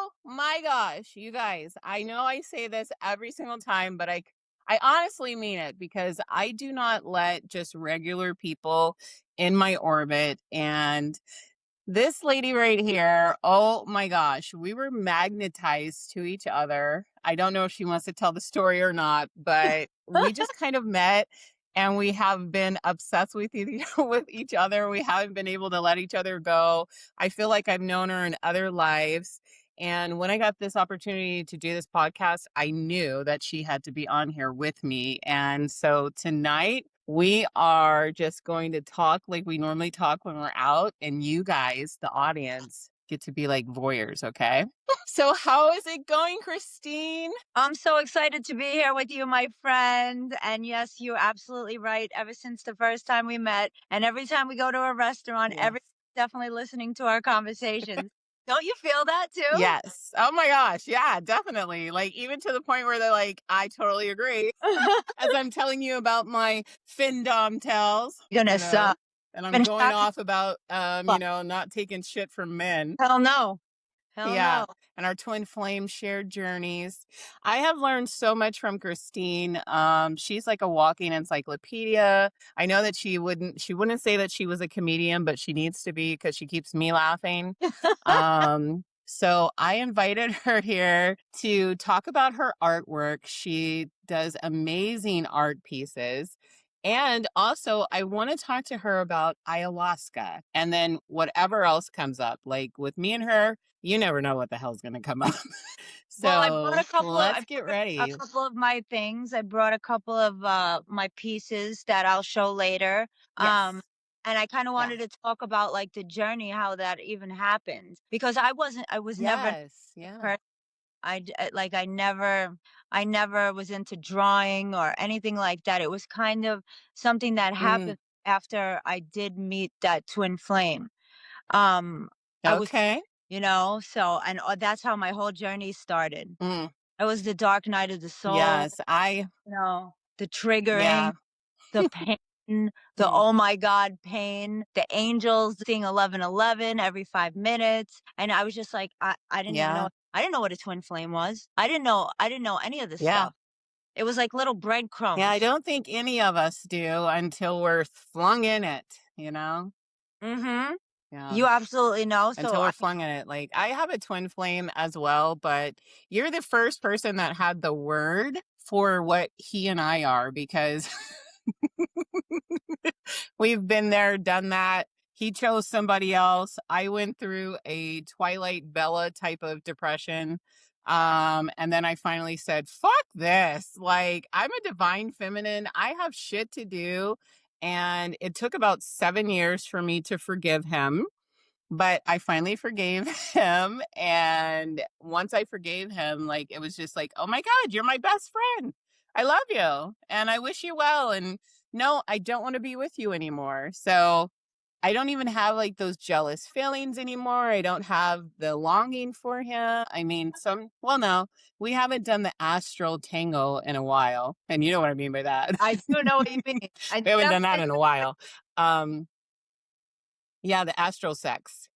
Oh my gosh, you guys. I know I say this every single time, but I honestly mean it because I do not let just regular people in my orbit. And this lady right here, oh my gosh, we were magnetized to each other. I don't know if she wants to tell the story or not, but we just kind of met and we have been obsessed with with each other. We haven't been able to let each other go. I feel like I've known her in other lives. And when I got this opportunity to do this podcast, I knew that she had to be on here with me. And so tonight, we are just going to talk like we normally talk when we're out, and you guys, the audience, get to be like voyeurs, okay? So, how is it going, Christine? I'm so excited to be here with you, my friend. And yes, you're absolutely right. Ever since the first time we met, and every time we go to a restaurant, Yes. everyone's definitely listening to our conversations. Don't you feel that too? Yes. Oh my gosh. Yeah, definitely. Like, even to the point where they're like, I totally agree. As I'm telling you about my Findom tells, Goodness, and I'm been going having off about, fun. not taking shit from men. Hell no. Hell Yeah, no. and our twin flame shared journeys. I have learned so much from Christine. She's like a walking encyclopedia. I know that she wouldn't say that she was a comedian, but she needs to be because she keeps me laughing. So I invited her here to talk about her artwork. She does amazing art pieces. And also, I want to talk to her about ayahuasca and then whatever else comes up. Like with me and her, you never know what the hell's going to come up. Well, I brought So a couple of I let's get brought a ready. couple of my things. I brought a couple of my pieces that I'll show later. Um, Yes. and I kind of Yeah. wanted to talk about like the journey, how that even happened, because I was never an Yes. Yeah. person. Like I never was into drawing or anything like that. It was kind of something that Mm. happened after I did meet that twin flame. Um, I was, Okay. so and that's how my whole journey started. Mm. It was the dark night of the soul, Yes. the triggering, Yeah. the pain, the Mm. oh my God pain, the angels seeing 1111 every 5 minutes. And I was just like, I didn't even know, Yeah. I didn't know what a twin flame was. I didn't know any of this Yeah. stuff. It was like little Yeah. I breadcrumbs. don't think any of us do until we're flung in it. Mm-hmm. Yeah. You absolutely know. So Until we're flung in it. Like I have a twin flame as well, but you're the first person that had the word for what he and I are because we've been there, done that. He chose somebody else. I went through a Twilight Bella type of depression. And then I finally said, fuck this. Like, I'm a divine feminine. I have shit to do. And it took about 7 years for me to forgive him. But I finally forgave him. And once I forgave him, like, it was just like, oh my God, you're my best friend. I love you and I wish you well. And no, I don't want to be with you anymore. So I don't even have like those jealous feelings anymore. I don't have the longing for him. I mean, well, no, we haven't done the astral tango in a while. And you know what I mean by that. I do know what you mean. I We haven't done that definitely in a while. Um, yeah, the astral sex.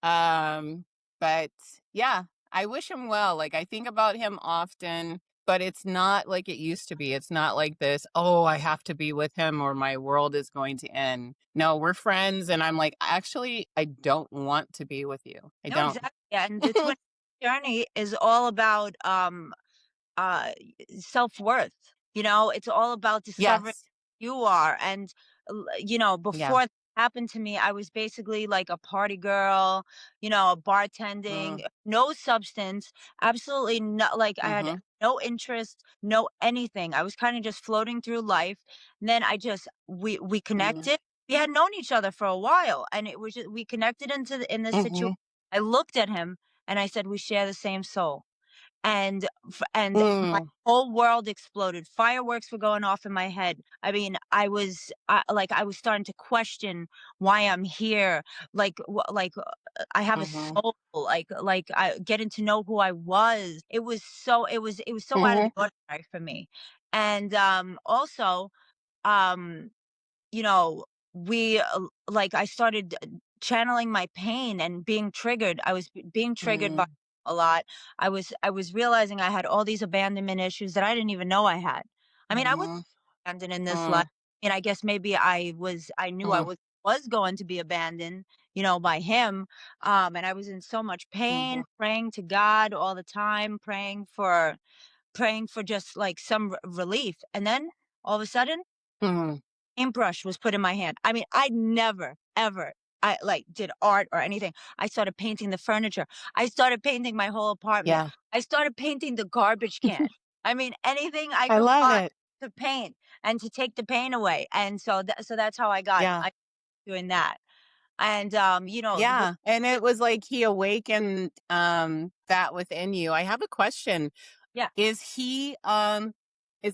Um, but yeah, I wish him well. Like I think about him often, but it's not like it used to be. It's not like this, oh, I have to be with him or my world is going to end. No, we're friends and I'm like, actually, I don't want to be with you. I no, don't. exactly. Yeah, and the twin journey is all about uh self-worth. It's all about discovering Yes. who you are. And Yeah. before that happened to me, I was basically like a party girl, bartending, Mm, no substance, absolutely not. Like I had mm-hmm. no interest, no anything. I was kind of just floating through life. And then we Mm, connected. We had known each other for a while, and it was just, we connected in this situation. mm-hmm. I looked at him and I said, we share the same soul. And my Mm, whole world exploded. Fireworks were going off in my head. I mean, I was starting to question why I'm here. I have a mm-hmm. soul. I getting to know who I was. It was so out of Mm-hmm. the ordinary for me. And also, um you know, I started channeling my pain and being triggered. I was being triggered by Mm, a lot. I was realizing I had all these abandonment issues that I didn't even know I had. I mean, I was Mhm. abandoned in this life, Mm, and I guess maybe I knew I mm, was going to be abandoned, by him. And I was in so much pain, mhm, praying to God all the time, praying for just like some relief. And then all of a sudden, mhm. paintbrush was put in my hand. I mean, I never, ever, I like did art or anything. I started painting the furniture. I started painting my whole apartment. Yeah. I started painting the garbage can. I mean, anything I I could love find it. to paint and to take the pain away. And so that's how Yeah. I doing that. And Yeah, and it was like he awakened, that within you. I have a question. yeah. Is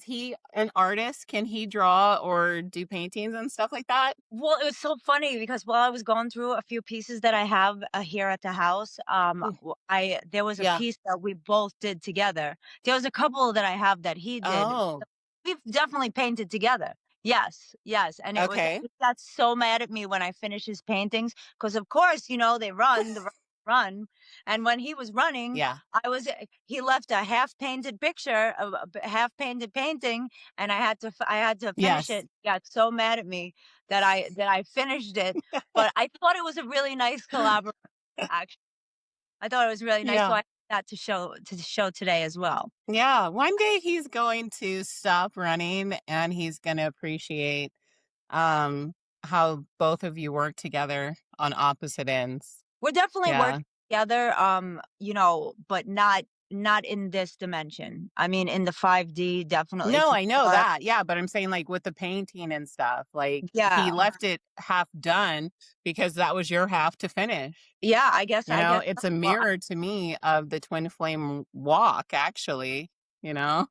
he an artist? Can he draw or do paintings and stuff like that? Well, it was so funny because while I was going through a few pieces that I have here at the house, Mm, I there was a yeah. piece that we both did together. There was a couple that I have that he did. Oh, We've definitely painted together. Yes, yes, and okay. he got so mad at me when I finished his paintings because, of course, they run run, and when he was running, Yeah. he left a half painted picture of a half painted painting, and I had to finish Yes. it. He got so mad at me that I finished it, but I thought it was a really nice collaboration. Actually, I thought it was really nice, so Yeah. I had that to show today as well. Yeah. One day he's going to stop running and he's gonna appreciate, um, how both of you work together on opposite ends. We're definitely Yeah. working together, but not in this dimension. I mean, in the 5D, definitely No, for I know sure. that. Yeah, but I'm saying, like, with the painting and stuff, like, he Yeah. left it half done because that was your half to finish. Yeah, I guess You I know, guess it's a well, mirror to me of the twin flame walk, actually, you know?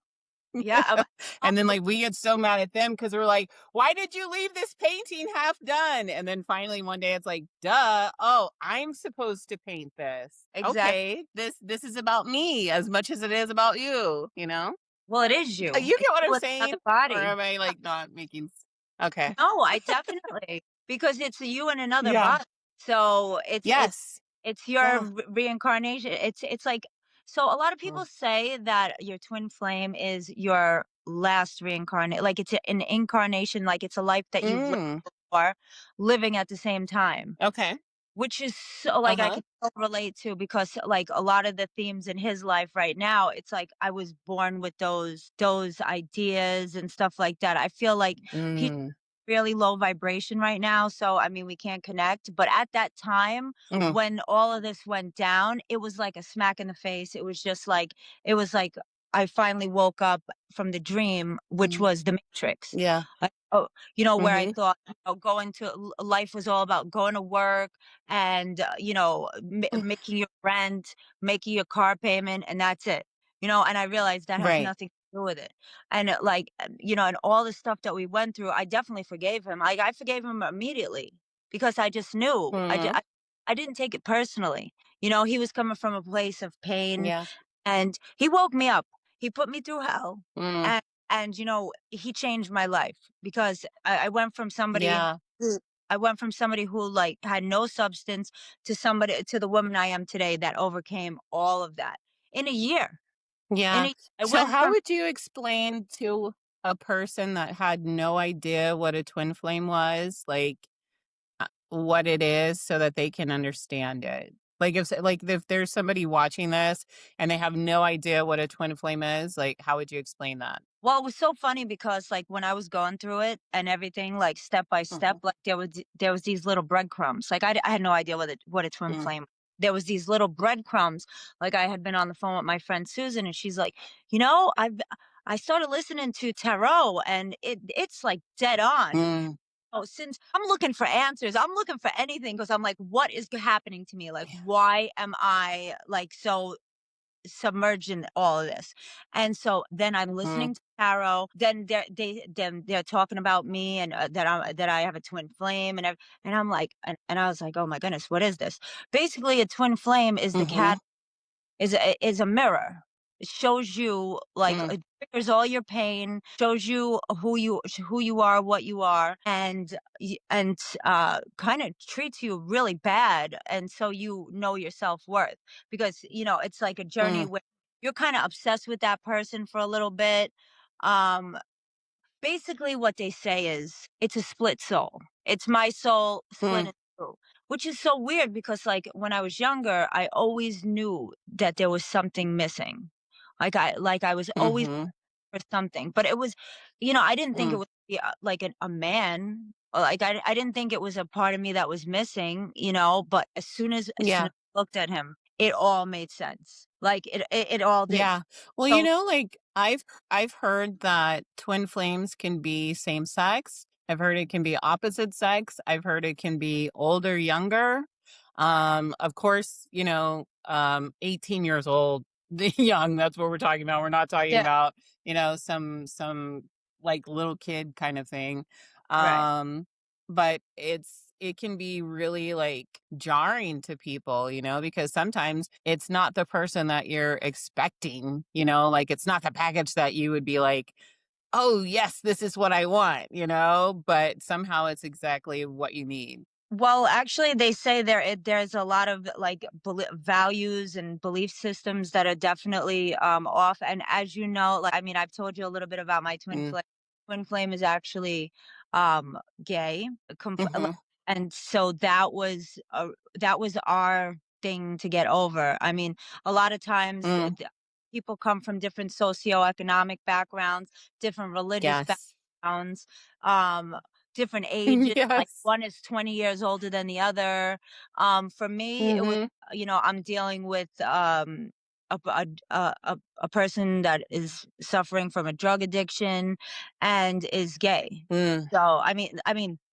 yeah, And then, like, we get so mad at them because we're like, why did you leave this painting half done? And then finally one day it's like, duh, oh, I'm supposed to paint this. exactly. Okay, this is about me as much as it is about you, you know? Well, it is you. You It's get what you I'm in another saying? Or body. am I, like, not making okay. No, I definitely because it's you in another Yeah. body. So Yes. it's your Yeah. reincarnation. It's like so a lot of Mm. people say that your twin flame is your last reincarnate like it's an incarnation, like it's a life that you've lived Mm. before, living at the same time. Okay. Which is so like, I Uh-huh. can so relate to because, like, a lot of the themes in his life right now, it's like I was born with those ideas and stuff like that. I feel like he's Mm. really low vibration right now, so, I mean, we can't connect, but at that time, Mm. when all of this went down, it was like a smack in the face. It was like I finally woke up from the dream, which Mm. was The Matrix. Yeah. Oh, where I Mhm. thought, going to life was all about going to work and, making your rent, making your car payment, and that's it. And I realized that has Right. nothing to do with it. And and all the stuff that we went through, I definitely forgave him. I forgave him immediately because I just knew. Mhm. I didn't take it personally. He was coming from a place of pain, Yeah. and he woke me up. He put me through hell, Mm. and he changed my life because I went from somebody Yeah. who like had no substance to the woman I am today that overcame all of that in a year. Yeah. I So went how from would you explain to a person that had no idea what a twin flame was, like, what it is so that they can understand it? Like if there's somebody watching this and they have no idea what a twin flame is, like, how would you explain that? Well, it was so funny because, like, when I was going through it and everything, like, step by step, Mhm. like, there was these little breadcrumbs. Like, I had no idea what a twin Mm. flame. There was these little breadcrumbs. Like, I had been on the phone with my friend Susan, and she's like, I started listening to tarot, and it's like dead on. Mm. Oh, since I'm looking for answers, I'm looking for anything because I'm like, what is happening to me? Like, Yeah. why am I like so submerged in all of this? And so then I'm Mm. listening to tarot. Then they're talking about me and that I have a twin flame and I'm like and I was like, oh my goodness, what is this? Basically, a twin flame is the cat Mhm. is a mirror. shows you like mm, it triggers all your pain, shows you who you are, what you are, and kind of treats you really bad, and so you know your self-worth because it's like a journey mm, where you're kind of obsessed with that person for a little bit. Um, Basically, what they say is it's a split soul. It's my soul split mm, in two, which is so weird because, like, when I was younger, I always knew that there was something missing. I was always mhm, for something, but it was, I didn't think it mm, was like a man. Or like I didn't think it was a part of me that was missing, But as soon yeah. as I looked at him, it all made sense. Like it all did. Yeah. Well, So like I've heard that twin flames can be same sex. I've heard it can be opposite sex. I've heard it can be older, younger. Of course, 18 years old, the young, that's what we're talking about. We're not talking yeah, about, some like little kid kind of thing. right. Um, but it can be really like jarring to people, because sometimes it's not the person that you're expecting, like it's not the package that you would be like, oh yes, this is what I want, but somehow it's exactly what you need. Well, actually, they say there's a lot of like values and belief systems that are definitely off. And as you know, like I mean, I've told you a little bit about my twin Mm, flame. Twin flame is actually gay, mhm, and so that was our thing to get over. I mean, a lot of times mm, people come from different socioeconomic backgrounds, different religious yes. backgrounds. Um, Different ages, like Yes. one is 20 years older than the other. For me, it was, Mhm, I'm dealing with a person that is suffering from a drug addiction and is gay. mm, So I mean,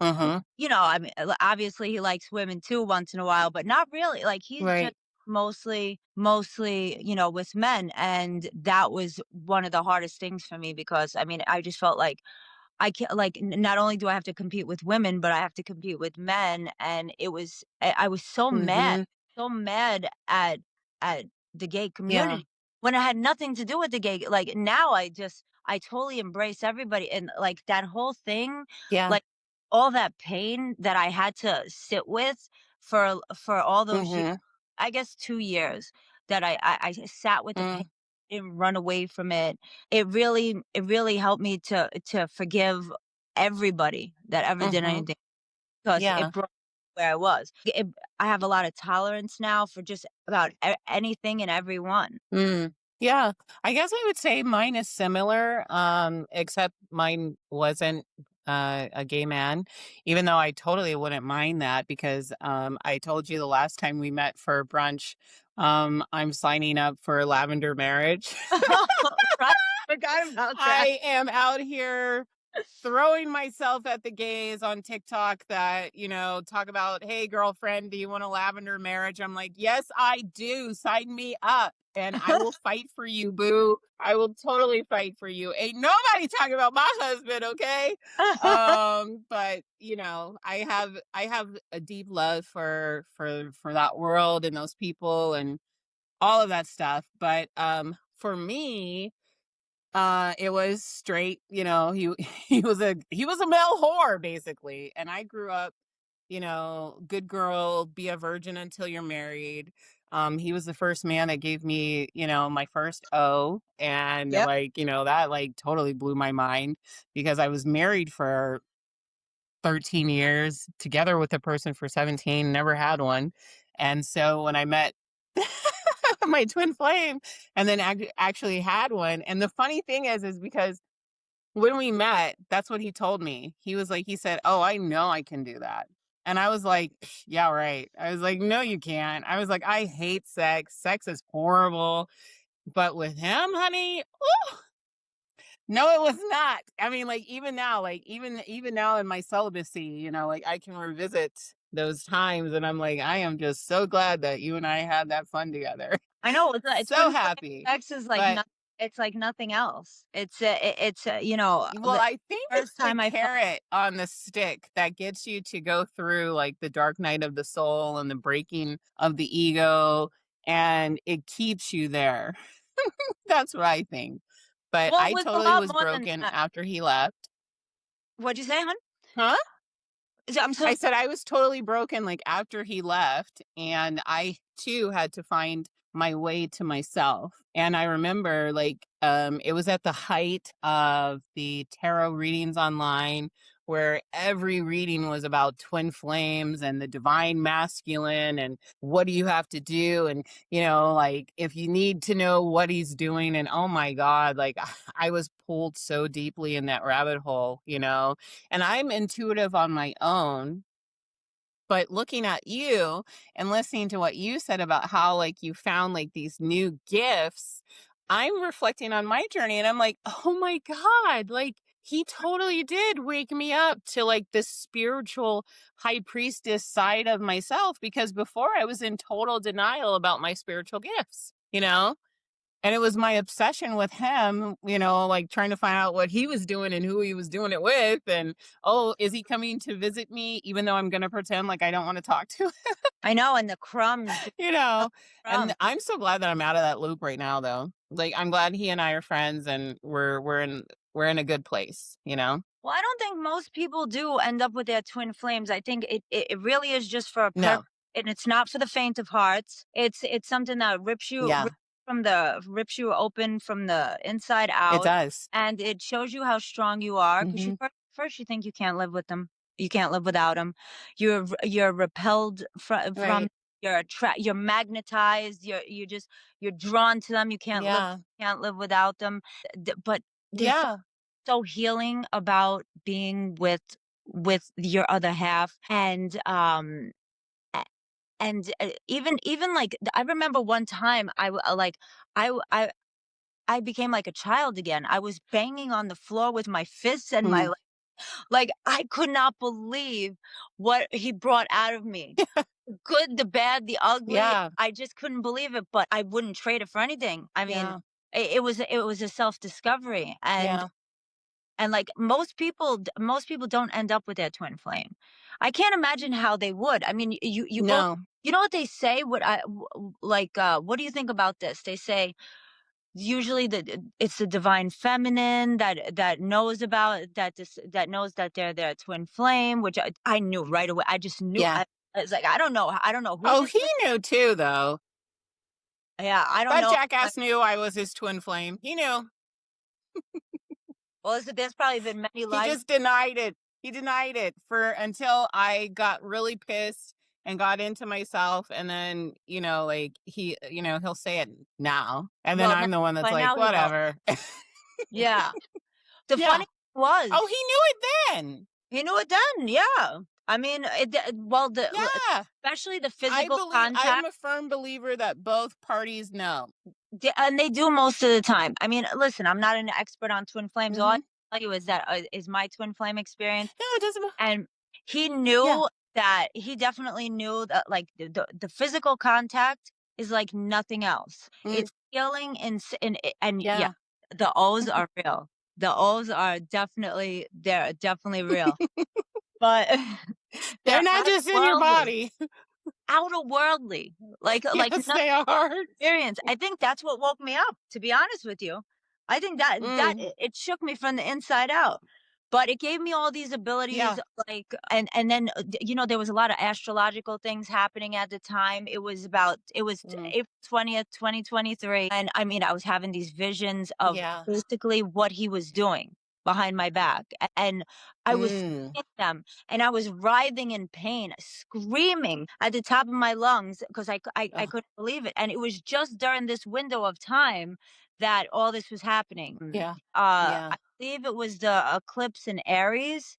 mhm, obviously he likes women too once in a while, but not really. Like he's just right. mostly, with men, and that was one of the hardest things for me because I mean, I just felt like I can't like not only do I have to compete with women, but I have to compete with men. And I was Mhm, so mad at the gay yeah, community when it had nothing to do with the gay. Like now I totally embrace everybody and like that whole thing, yeah, like all that pain that I had to sit with for all those years, mhm, I guess 2 years that I sat with the pain, mm, didn't run away from it. It really helped me to forgive everybody that ever did mhm, anything because it yeah. brought me where I was. I have a lot of tolerance now for just about anything and everyone. Mm. Yeah, I guess I would say mine is similar, except mine wasn't a gay man, even though I totally wouldn't mind that because I told you the last time we met for brunch, I'm signing up for lavender marriage. Right, forgot about that. I am out here throwing myself at the gays on TikTok that, talk about, hey, girlfriend, do you want a lavender marriage? I'm like, yes, I do. Sign me up and I will fight for you, boo. I will totally fight for you. Ain't nobody talking about my husband, okay? But I have a deep love for that world and those people and all of that stuff. But for me, it was straight, he was a male whore basically. And I grew up, good girl, be a virgin until you're married. He was the first man that gave me, my first O. And Yep. like, that like totally blew my mind because I was married for 13 years, together with a person for 17, never had one. And so when I met my twin flame and then actually had one. And the funny thing is because when we met, that's what he told me. He said, "Oh, I know I can do that." And I was like, "Psh, yeah, right." I was like, "No, you can't." I was like, "I hate sex. Sex is horrible." But with him, honey, ooh, no, it was not. I mean, like even now, like even now in my celibacy, like I can revisit those times and I'm like, I am just so glad that you and I had that fun together. I know it's So twin flame happy. sex is like But nothing. It's like nothing else. well, The I think it's first the time I felt. carrot on the stick that gets you to go through like the dark night of the soul and the breaking of the ego, and it keeps you there. That's what I think. But Well, it I was a totally lot was more than broken that. after he left. What'd you say, hon? Huh? I'm so I said I was totally broken, like, after he left, and I too had to find my way to myself. And I remember, like, it was at the height of the tarot readings online, where every reading was about twin flames and the divine masculine and what do you have to do, and, like, if you need to know what he's doing, and oh my god, like, I was pulled so deeply in that rabbit hole, and I'm intuitive on my own, but looking at you and listening to what you said about how, like, you found, like, these new gifts, I'm reflecting on my journey and I'm like, oh my god, like, he totally did wake me up to, like, this spiritual high priestess side of myself, because before I was in total denial about my spiritual gifts. And it was my obsession with him, like, trying to find out what he was doing and who he was doing it with. And, oh, is he coming to visit me? Even though I'm going to pretend like I don't want to talk to him, I know, and the crumbs, just you the know? And crumbs. I'm so glad that I'm out of that loop right now, though. Like, I'm glad he and I are friends and we're in a good place. Well, I don't think most people do end up with their twin flames. I think it really is just for a purpose, No. and it's not for the faint of hearts. It's something that Yeah, rips you open from the inside it out, does. and it shows you how strong you are. Because Hmm. first you think you can't live with them, you can't live without them. You're repelled from. Right. You're magnetized. You're drawn to them. Yeah. Can't live without them. But there's Yeah. so healing about being with your other half, and a- even like I remember one time I w- I became like a child again. I was banging on the floor with my fists and Mm. like I could not believe what he brought out of me. The good, the bad, the ugly. Yeah. I just couldn't believe it, but I wouldn't trade it for anything. I mean, Yeah. it was a self discovery, Yeah. and, like, most people don't end up with their twin flame. I can't imagine how they would. I mean, you go No. you know what they say? What do you think about this? They say usually it's the divine feminine that knows that knows that they're their twin flame, which I knew right away. I just knew. Yeah. I was like, I don't know who Oh, this he is. knew too, though. Yeah, I don't That know. jackass knew I was his twin flame. He knew. Well, there's probably been many He lives. just denied it. He denied it for until I got really pissed and got into myself. And then, like, he'll say it now. And then Well, now I'm the one that's by like, now he knows. whatever. Yeah. The Yeah. funny thing was, Oh, he knew it then. he knew it then, yeah. I mean, well, Yeah. especially the I physical believe, I'm contact, a firm believer that both parties know. and they do most of the time. I mean, listen, I'm not an expert on twin flames. All I Hmm. can tell you is that is my twin flame experience, No, it doesn't. and Yeah. he definitely knew that, like, the physical contact is like nothing else. Mm, It's healing, and yeah, yeah. the O's are real. The O's are they're definitely real, but They're they're not just in your outer-worldly. body. Outer-worldly, like Yes, nothing they are. experience. I think that's what woke me up, to be honest with you. I think that Mm, it shook me from the inside out. But it gave me all these yeah. abilities, like, and then, there was a lot of astrological things happening at the time. It was Mm, April 20th, 2023, and I mean, I was having these visions of yeah. basically what he was doing behind my back, and I was Mm, seeing them, and I was writhing in pain, screaming at the top of my lungs because I oh, couldn't believe it, and it was just during this window of time that all this was happening. yeah. I Yeah. believe it was the eclipse in Aries,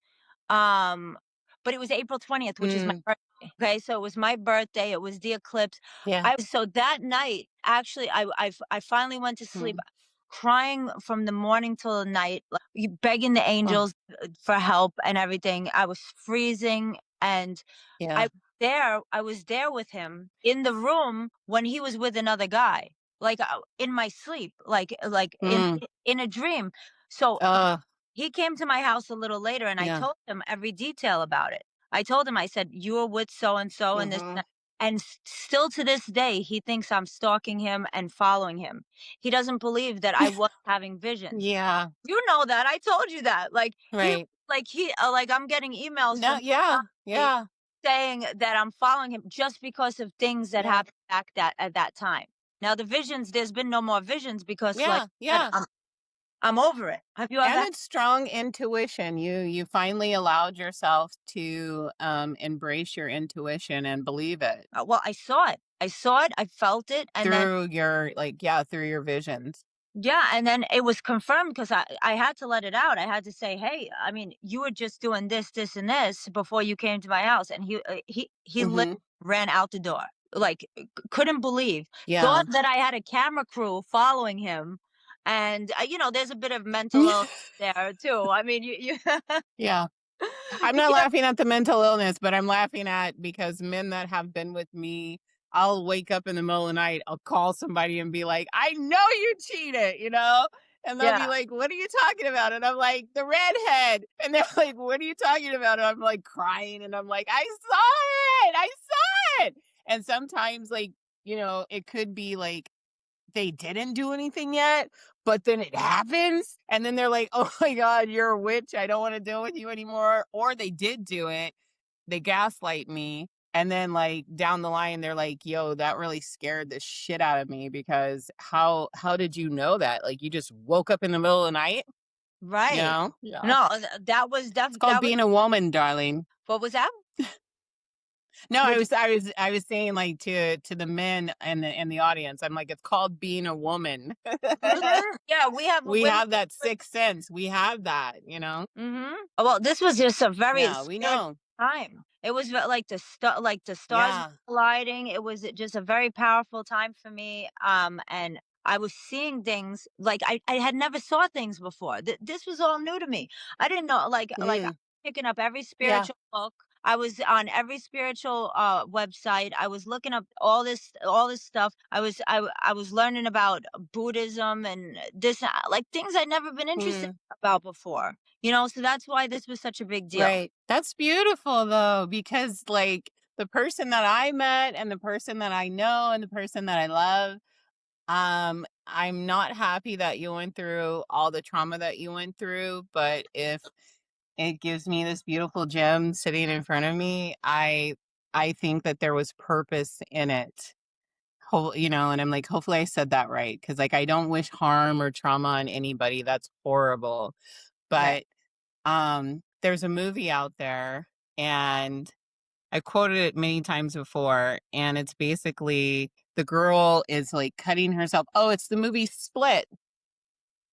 um, but it was April 20th, which is my Mm, birthday. Okay, so it was my birthday. It was the eclipse. yeah. I so that night, actually, I finally went to sleep, Mm, crying from the morning till the night, like, begging the oh, angels for help and everything. I was freezing, and yeah. I was there with him in the room when he was with another guy, like, in my sleep, like Mm, in a dream. So, uh, he came to my house a little later, and I yeah. told him every detail about it. I told him, I said, "You were with so and so and this and Mm-hmm. that." And still to this day, he thinks I'm stalking him and following him. He doesn't believe that I was having visions. Yeah. You know that, I told you that. Right. Like, I'm getting emails No, from yeah. somebody Yeah. saying that I'm following him just because of things that Yeah. happened back that at that time. Now the visions, there's been no more visions because, like Yeah. I said, Yeah. I'm over it. Have you And ever? it's strong intuition. You finally allowed yourself to embrace your intuition and believe it Well, I saw it. I saw it. I felt it, and then through your like yeah, through your visions. yeah, and then it was confirmed because I had to let it out. I had to say, "Hey, I mean, you were just doing this, this, and this before you came to my house," and he Mhm. ran out the door, like couldn't believe, thought Yeah. that I had a camera crew following him, and there's a bit of mental illness there too. I mean, you Yeah. I'm you not can't. laughing at the mental illness, but I'm laughing at because men that have been with me, I'll wake up in the middle of the night, I'll call somebody and be like, I know you cheated, you know? And they'll be Yeah, like, what are you talking about? And I'm like, the redhead. And they're like, what are you talking about? And I'm like crying and I'm like, I saw it. I saw it. And sometimes, like, it could be like, they didn't do anything yet, but then it happens. And then they're like, oh my God, you're a witch. I don't want to deal with you anymore. Or they did do it. They gaslight me. And then like down the line, they're like, yo, that really scared the shit out of me because how did you know that? Like you just woke up in the middle of the night, you right. know? Yeah. No, It's called that was being a woman, darling. what was that? No, Would you? I was saying like to the men and the audience, I'm like, it's called being a woman. Yeah, we have We women. have that sixth sense. We have that. Mhm. Well, this was just a very Yeah, we spiritual know. time. It was like the stars were Yeah. colliding. It was just a very powerful time for me. And I was seeing things like I had never saw things before. This was all new to me. I didn't know like I Mm, was picking up every yeah. spiritual book. I was on every spiritual website. I was looking up all this stuff. I was learning about Buddhism and this like things I'd never been interested Mm, about before. So that's why this was such a big deal. right. That's beautiful though, because like the person that I met and the person that I know and the person that I love, I'm not happy that you went through all the trauma that you went through, but if it gives me this beautiful gem sitting in front of me, I think that there was purpose in it. And I'm like, hopefully I said that right. Cause like I don't wish harm or trauma on anybody. That's horrible. Right. But there's a movie out there and I quoted it many times before, and it's basically the girl is like cutting herself. Oh, it's the movie Split.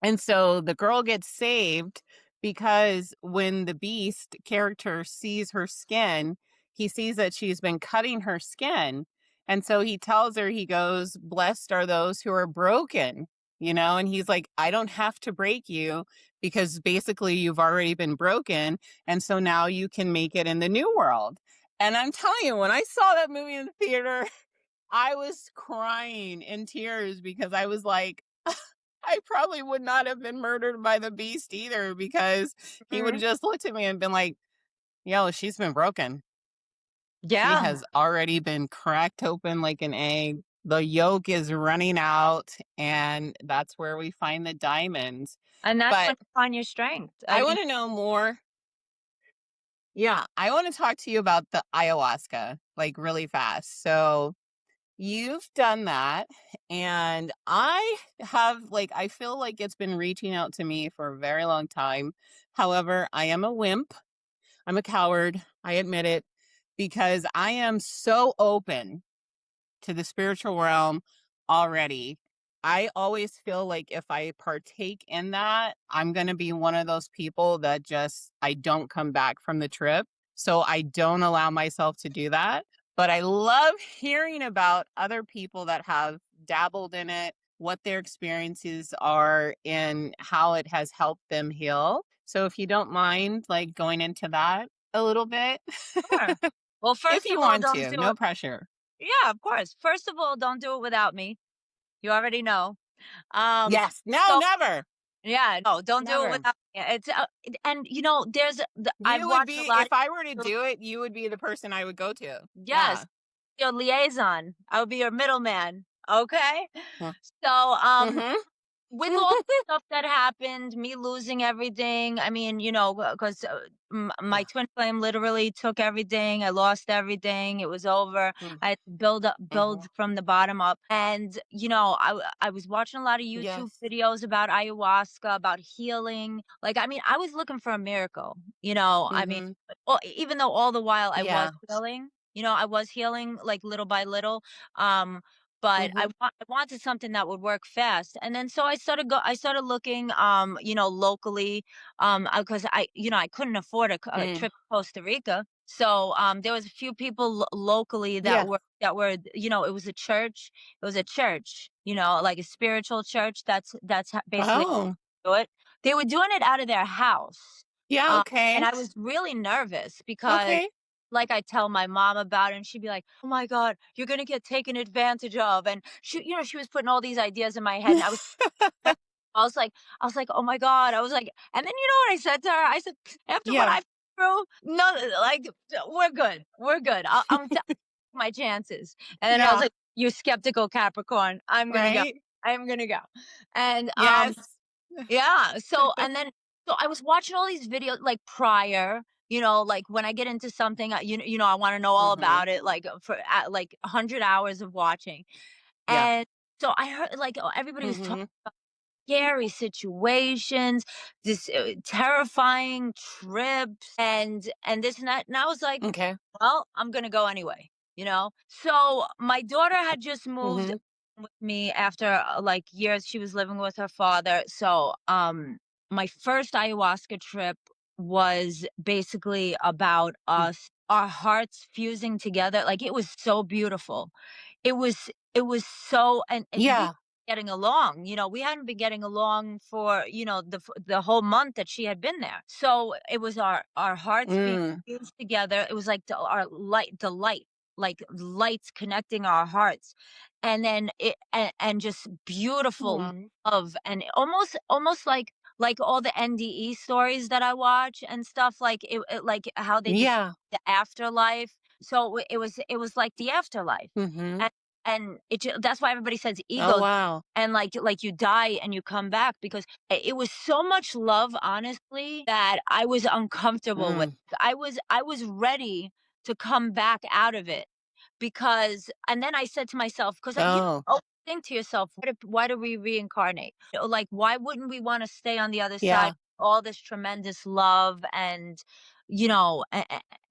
And so the girl gets saved because when the beast character sees her skin, he sees that she's been cutting her skin. And so he tells her, he goes, blessed are those who are broken. And he's like, I don't have to break you because basically you've already been broken. And so now you can make it in the new world. And I'm telling you, when I saw that movie in the theater, I was crying in tears because I was like, I probably would not have been murdered by the beast either because he would have Mhm. just looked at me and been like, yo, she's been broken. She Yeah. has already been cracked open like an egg. The yolk is running out, and that's where we find the diamonds. And that's when But you find your strength. I I mean, want to know more. Yeah, I want to talk to you about the ayahuasca, like really fast. So, you've done that, and I feel like it's been reaching out to me for a very long time. However, I am a wimp. I'm a coward. I admit it because I am so open to the spiritual realm already. I always feel like if I partake in that, I'm going to be one of those people that just I don't come back from the trip. So I don't allow myself to do that. But I love hearing about other people that have dabbled in it, what their experiences are and how it has helped them heal. So if you don't mind like going into that a little bit, sure. Well, if first of you all, want don't to, do no it. pressure. Yeah, of course. First of all, don't do it without me. You already know. Um, Yes. No, so never. yeah, no, don't do it Never. without me. And I've You would watched a be lot if I were to of do it, you would be the person I would go to. yes, Yeah. your liaison. I would be your middleman. Okay. Huh. So, Mhm. with all the stuff that happened, me losing everything, I mean, because my Yeah. twin flame literally took everything. I lost everything. It was over. Mm. I had to build Mhm. from the bottom up. And, I was watching a lot of YouTube Yes. videos about ayahuasca, about healing. Like, I mean, I was looking for a miracle, I mean, Mhm. even though all the while I was Yeah. healing, I was healing like little by little. Um, but Mhm. I wanted something that would work fast, and then so I started looking, locally, because I couldn't afford a Mm. trip to Costa Rica, so, there was a few people locally Yeah. it was a church. It was a church, like a spiritual church. That's basically Oh. do it. They were doing it out of their house, Yeah, and okay. I was really nervous because, Okay. like, I tell my mom about it, and she'd be like, "Oh my god, you're gonna get taken advantage of," and she was putting all these ideas in my head, and I was like "Oh my god," I was like and then you know what I said to her? I said, "After what Yeah. I've been through, no, like, we're good, we're good. I'm taking my chances," and then I was Yeah. like, "You skeptical Capricorn, I'm gonna go. Right? I'm gonna go," and, Yes. yeah, so I was watching all these videos, like, prior, like, when I get into something, I wanna know all Mhm. about it, like, for like, 100 hours of watching, Yeah. and so I heard, like, everybody was talking Mhm. scary situations, this, terrifying trips, and this and that, and I was like, Okay. "Well, I'm gonna go anyway," you know? So, my daughter had just moved Mhm. with me after, like, years she was living with her father, so, my first ayahuasca trip was basically about Mm. our hearts fusing together, like, it was so beautiful. It was so and we Yeah. getting along, we hadn't been getting along for, the whole month that she had been there. So, it was our hearts being Mm. fused together. It was like the light, like lights connecting our hearts. And then and just beautiful Aw. love and almost like all the NDE stories that I watch and stuff like like how they describe Yeah. the afterlife. So it was like the afterlife. Mhm. And that's why everybody says Oh, ego wow. and like you die and you come back because it was so much love, honestly, that I was uncomfortable with. Mm. I was ready to come back out of it because and then I said to myself, because you Oh. always think to yourself, why do we reincarnate? Like, why wouldn't we want to stay on the other side? Yeah. All this tremendous love and you know,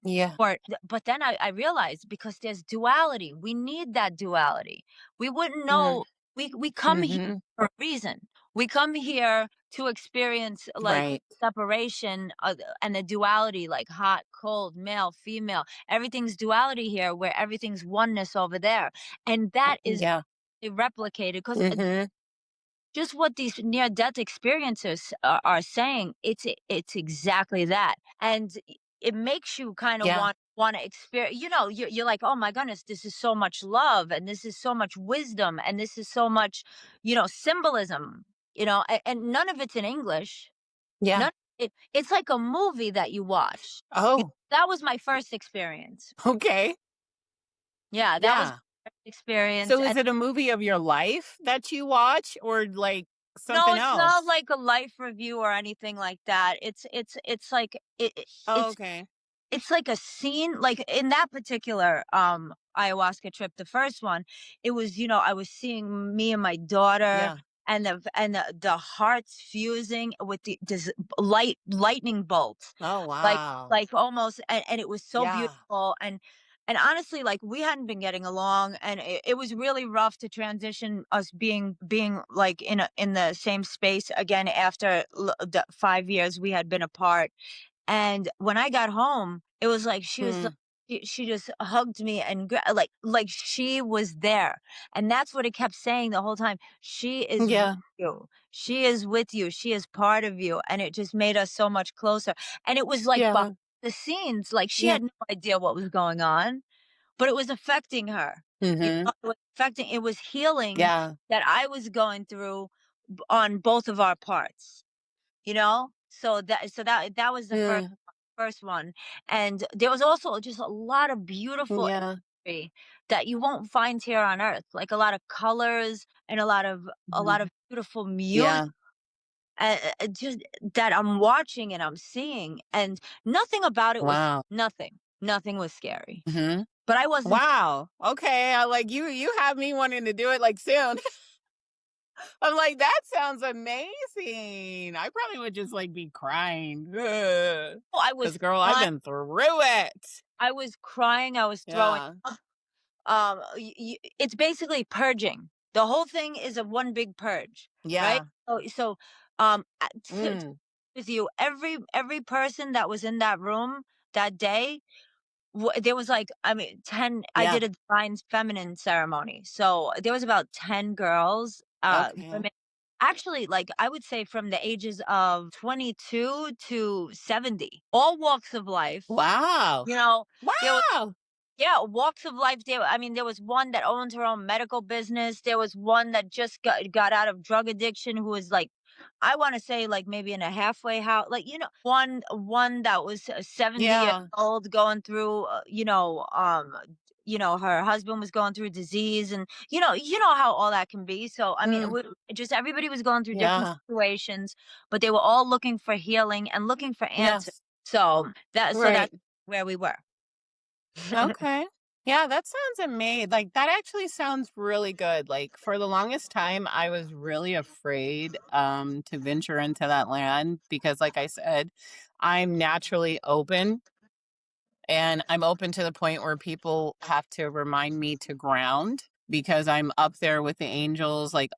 Yeah. but then I realized because there's duality, we need that duality. We wouldn't Mm. know we come here Mhm. for a reason. We come here to experience like Right. separation and the duality, like hot, cold, male, female. Everything's duality here, where everything's oneness over there, and that is Yeah. replicated because Mhm. just what these near death experiences are saying, it's exactly that. And it makes you kind of Yeah. want to experience, you're like, oh my goodness, this is so much love and this is so much wisdom and this is so much, symbolism, and none of it's in English. Yeah. None it's like a movie that you watch. Oh, That was my first experience. okay. Yeah, that was Yeah. my first experience. So is it a movie of your life that you watch or, like, No, something it's not else? like a life review or anything like that. It's like Oh, it's okay. it's like a scene like in that particular ayahuasca trip, the first one, it was, I was seeing me and my daughter Yeah. and the hearts fusing with the this lightning bolts. Oh, Like wow. like almost and it was so Yeah. beautiful and honestly, like, we hadn't been getting along, and it was really rough to transition us being, like, in the same space again after the 5 years we had been apart, and when I got home, it was like she was like Hmm. she just hugged me and like she was there, and that's what it kept saying the whole time, "She is with Yeah. you. She is with you. She is part of you," and it just made us so much closer, and it was like behind Yeah. the scenes, like, she Yeah. had no idea what was going on, but it was affecting her. Mhm. It was healing Yeah. that I was going through on both of our parts. So that was the Mm. first one, and there was also just a lot of beautiful Yeah. imagery that you won't find here on Earth, like a lot of colors and a lot Mhm. of beautiful music, Yeah. just that I'm watching and I'm seeing, and nothing about it was Wow. nothing was scary. Mhm. But I wasn't. Wow. Okay. I like you have me wanting to do it like soon. I'm like, that sounds amazing. I probably would just like be crying. I Cause was girl, I've crying. been through it. I was crying. I was throwing. Yeah. It's basically purging. The whole thing is a one big purge, right? Yeah. To Mm. with you, every person that was in that room that day, there was like, I mean, 10. I Yeah. did a divine feminine ceremony, so there was about 10 girls, Okay. women. Actually, like I would say from the ages of 22 to 70, all walks of life. Wow. You know, there Wow. yeah, walks of life. I mean, there was one that owned her own medical business. There was one that just got out of drug addiction, who was like, I want to say like maybe in a halfway house, like one that was 70 years Yeah. old going through, her husband was going through disease, and how all that can be. So I mean, Mm. just everybody was going through different Yeah. situations, but they were all looking for healing and looking for answers. Yes. So Right. that's where we were. Okay. Yeah, that sounds amazing. Like that actually sounds really good. Like for the longest time I was really afraid to venture into that land because like I said, I'm naturally open and I'm open to the point where people have to remind me to ground because I'm up there with the angels like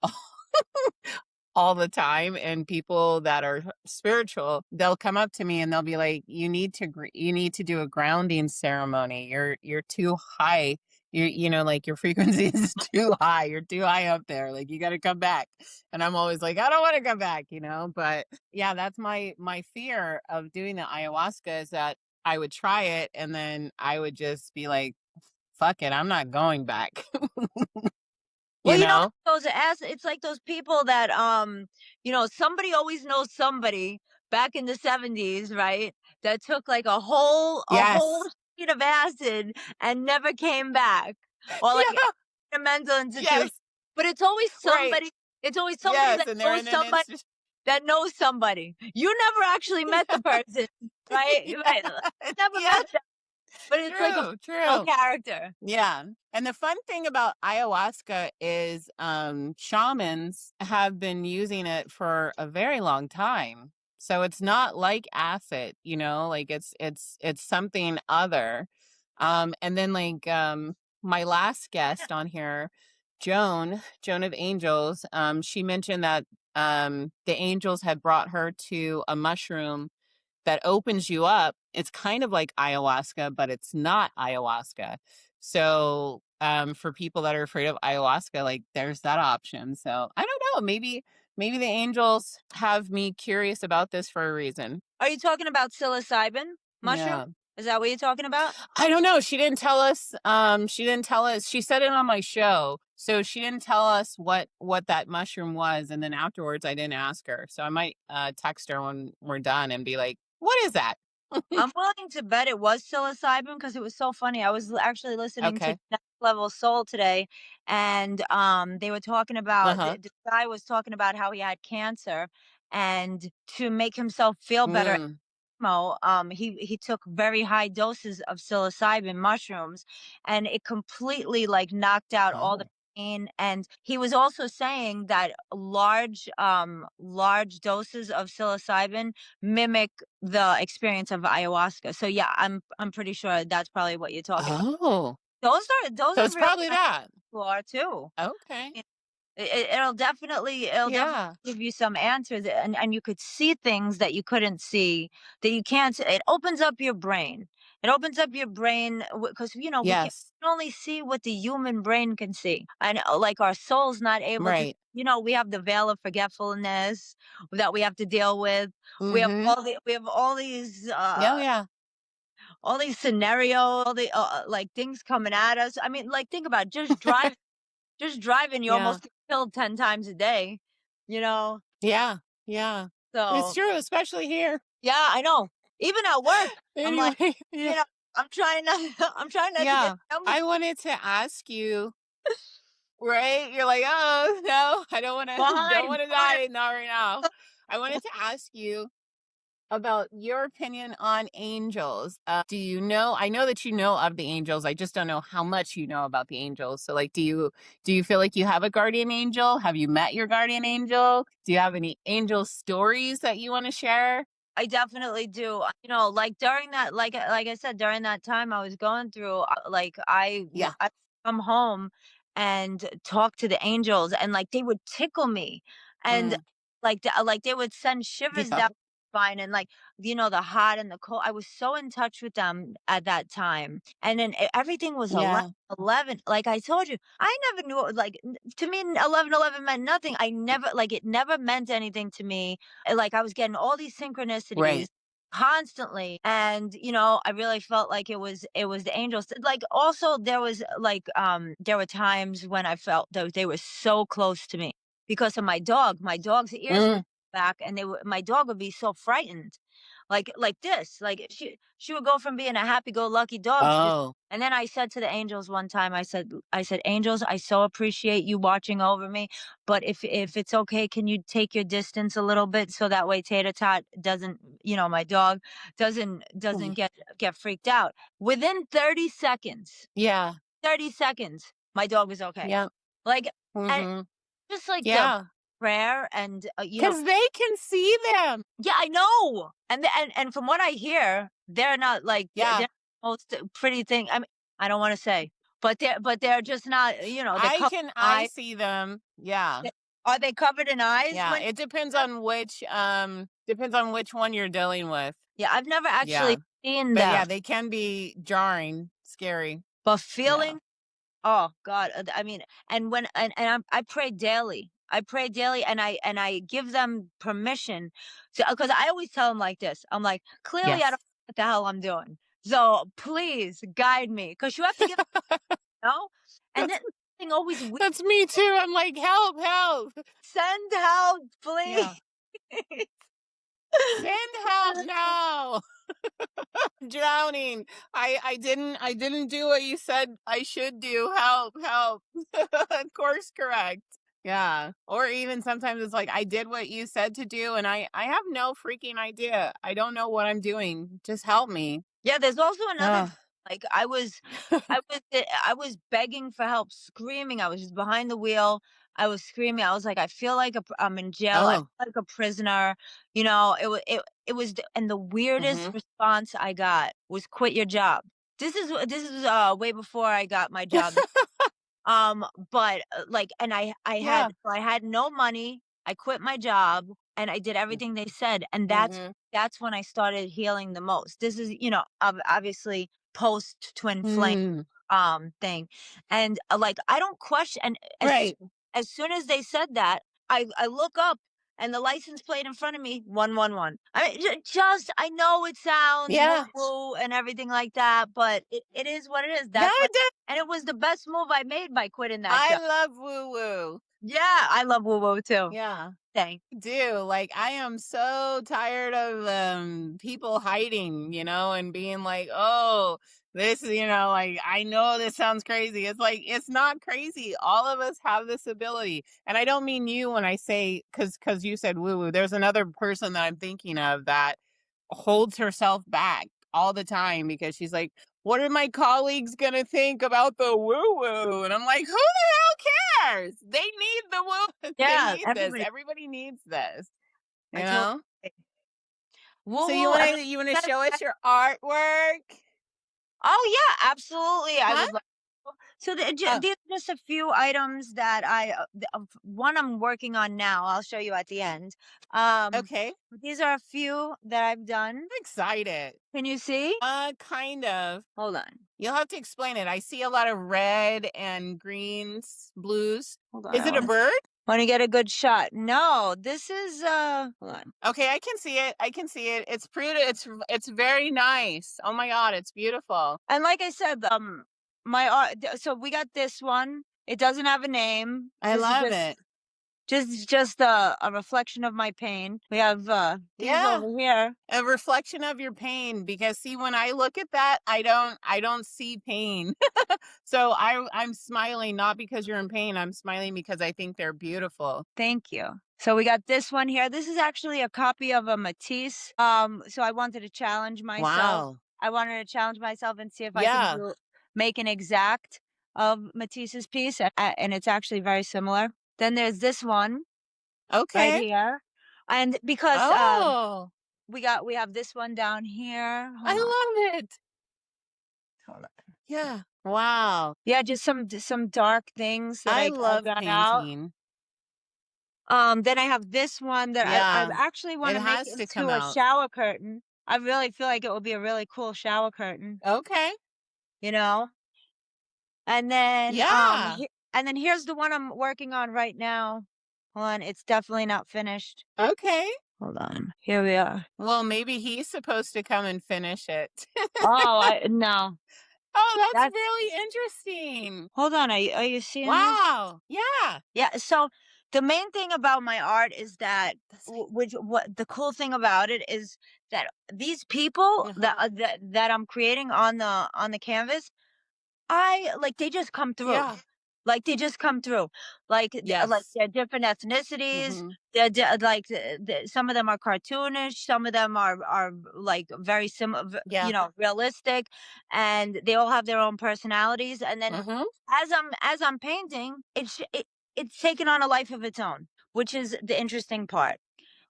all the time, and people that are spiritual, they'll come up to me and they'll be like, you need to do a grounding ceremony, you're too high, like your frequency is too high, you're too high up there, like you got to come back. And I'm always like, I don't want to come back, but yeah, that's my fear of doing the ayahuasca, is that I would try it and then I would just be like, fuck it, I'm not going back. Well, you know it's like those people that, somebody always knows somebody back in the 70s, right? That took like a whole yes. sheet of acid and never came back. Or like Yeah. in a mental institution. Yes. But Right. it's always somebody Yes, that and they're knows in an somebody instant. that knows somebody. You never actually met the person, right? Right. Yeah. Never Yeah. met them, but it's like a True, fictional true. character. Yeah. And the fun thing about ayahuasca is shamans have been using it for a very long time. So it's not like acid, like it's something other. And then like my last guest on here, Joan of Angels, she mentioned that the angels had brought her to a mushroom that opens you up. It's kind of like ayahuasca, but it's not ayahuasca. So, for people that are afraid of ayahuasca, like there's that option. So I don't know. Maybe the angels have me curious about this for a reason. Are you talking about psilocybin mushroom? Yeah. Is that what you're talking about? I don't know. She didn't tell us. She didn't tell us. She said it on my show, so she didn't tell us what that mushroom was. And then afterwards, I didn't ask her. So I might text her when we're done and be like, "What is that?" I'm willing to bet it was psilocybin because it was so funny. I was actually listening to Okay. Next Level Soul today, and they were talking Uh about huh. the guy was talking about how he had cancer, and to make himself feel better, Mm. he took very high doses of psilocybin mushrooms, and it completely like knocked out all the Oh. pain. And he was also saying that large doses of psilocybin mimic the experience of ayahuasca. So yeah, I'm pretty sure that's probably what you're talking about. Oh. Those So are it's real probably that. are too. Okay. It'll definitely Yeah. give you some answers, and you could see things that you couldn't see, that you can't it opens up your brain. It opens up your brain because Yes. we can only see what the human brain can see. And like our soul's not able to, Right. we have the veil of forgetfulness that we have to deal with. Mm-hmm. We have Yeah. Yeah. all these scenarios, all the like things coming at us. I mean, like think about it, just driving, you Yeah. almost get killed 10 times a day, you know? Yeah. Yeah. It's So, true, especially here. yeah, I know. Even at work, I'm like, Anyway. Yeah. I'm trying not I'm trying not to get Yeah. numbers I wanted to ask you, right? You're like, "Oh, no, I don't wanna don't behind. wanna die, not right now." I wanted to ask you about your opinion on angels. Do you know I know that you know of the angels, I just don't know how much you know about the angels. So, like, do you feel like you have a guardian angel? Have you met your guardian angel? Do you have any angel stories that you wanna share? I definitely do. You know, like during that, like I said, during that time I was going through, Yeah. I come home and talk to the angels, and like they would tickle me, and Mm. like they would send shivers Yeah. down my spine, and like the hot and the cold. I was so in touch with them at that time, and then everything was 11. Yeah. 11 like I told you, I never knew to me 11 meant nothing. I never like it never meant anything to me. Like I was getting all these synchronicities Right. constantly, and I really felt like it was the angels. Like also there was there were times when I felt that they were so close to me because of my dog. My dog's ears would Mm. back, and they would my dog would be so frightened, like this, like she would go from being a happy-go-lucky dog to just. Oh. And then I said to the angels one time, I said, angels, I so appreciate you watching over me, but if it's okay, can you take your distance a little bit so that way Tater Tot doesn't, my dog doesn't Mm. get freaked out. Within 30 seconds, Yeah. 30 seconds, my dog was okay. Yeah. Like, and Mhm. just like the Yeah. prayer and, 'Cause they can see them. yeah, I know. And from what I hear, they're not like Yeah. they're the most pretty thing. I mean, I don't want to say, but they're just not. They're covered in I eyes. see them. Yeah. Are they covered in eyes Yeah. when? It depends on which one you're dealing with. Yeah, I've never actually Yeah. seen But them, yeah, they can be jarring, scary. but Yeah. feeling. Oh God, I mean, and when I pray daily. I pray daily, and I give them permission to, because I always tell them like this. I'm like, clearly I don't Yes. know what the hell I'm doing. So please guide me, because you have to give no. And then That's thing always that's me too. I'm like, "Help, help." send help, please. Yeah. "Send help now. Drowning. I didn't do what you said I should do. Help, help." Course correct. Yeah. Or even sometimes it's like I did what you said to do and I have no freaking idea. I don't know what I'm doing. Just help me. Yeah, there's also another Ugh. thing, like, I was begging for help, screaming, I was just behind the wheel, I was screaming, I was like, "I feel like I'm in jail, I feel Oh. like a prisoner," it was the and the weirdest Mhm. response I got was, "Quit your job." This is way before I got my job. But, like, and Yeah. I had no money, I quit my job, and I did everything they said, and Mhm. that's when I started healing the most. This is, obviously post twin flame, Mm. thing, and, like, I don't question, and Right. as soon as they said that, I look up, and the license plate in front of me, 111. I mean, I know it sounds Yeah. woo-woo and everything like that, but it is what it is. No, That's what, it does. and it was the best move I made by quitting that I job. love woo woo. Yeah, I love woo-woo too. Yeah. Thanks. Do. Like, I am so tired of people hiding, and being like, "Oh, this is, like, I know this sounds crazy." It's like it's not crazy. All of us have this ability. And I don't mean you when I say cuz you said woo woo. There's another person that I'm thinking of that holds herself back all the time because she's like, "What are my colleagues going to think about the woo woo?" And I'm like, "Who the hell cares? They need the woo. They Yeah, need this. everybody. Everybody needs this." You I told know? So you woo-woo. want to you want to show us your artwork? Oh yeah, absolutely. I Huh? would love. So Oh, these are just a few items that one I'm working on now. I'll show you at the end. Um, okay. these are a few that I've done. I'm excited. Can you see? Kind of. Hold on. You'll have to explain it. I see a lot of red and greens, blues. Hold on. Is I it a want bird? to get a good shot. No, this is hold on. Okay, I can see it. I can see it. It's pretty. It's very nice. Oh my god, it's beautiful. And like I said, my art. So we got this one. It doesn't have a name. I This is love just it. just a reflection of my pain. We have these Yeah. over here. A reflection of your pain, because see, when I look at that, I don't see pain. So I'm smiling not because you're in pain. I'm smiling because I think they're beautiful. Thank you. So we got this one here. This is actually a copy of a Matisse. So I wanted to challenge myself. Wow. I wanted to challenge myself and see if I can Yeah. do make an exact of Matisse's piece, and it's actually very similar. Then there's this one right Okay. here, and because Oh, we have this one down here. I Hold on. love it. Hold on. Yeah. Wow. Yeah, just some dark things that I I love got out. painting. Then I have this one that I Yeah. actually It wanna make has to come into a out. shower curtain. I really feel like it would be a really cool shower curtain, Okay. you know? And then, Yeah. here's the one I'm working on right now. Hold on, it's definitely not finished. Okay. Hold on, here we are. Well, maybe he's supposed to come and finish it. Oh, I no, Oh, that's that's really interesting. hold on, are you seeing this? Wow. Yeah. Yeah, so the main thing about my art is that That's which what the cool thing about it is that these people uh-huh. that I'm creating on the canvas, I like they just come through. Yeah. Like they just come through. Like Yes. they're different ethnicities. Mhm. Some of them are cartoonish, some of them are like very similar, Yeah. realistic, and they all have their own personalities. And then Mhm. as I'm painting, it's taken on a life of its own, which is the interesting part.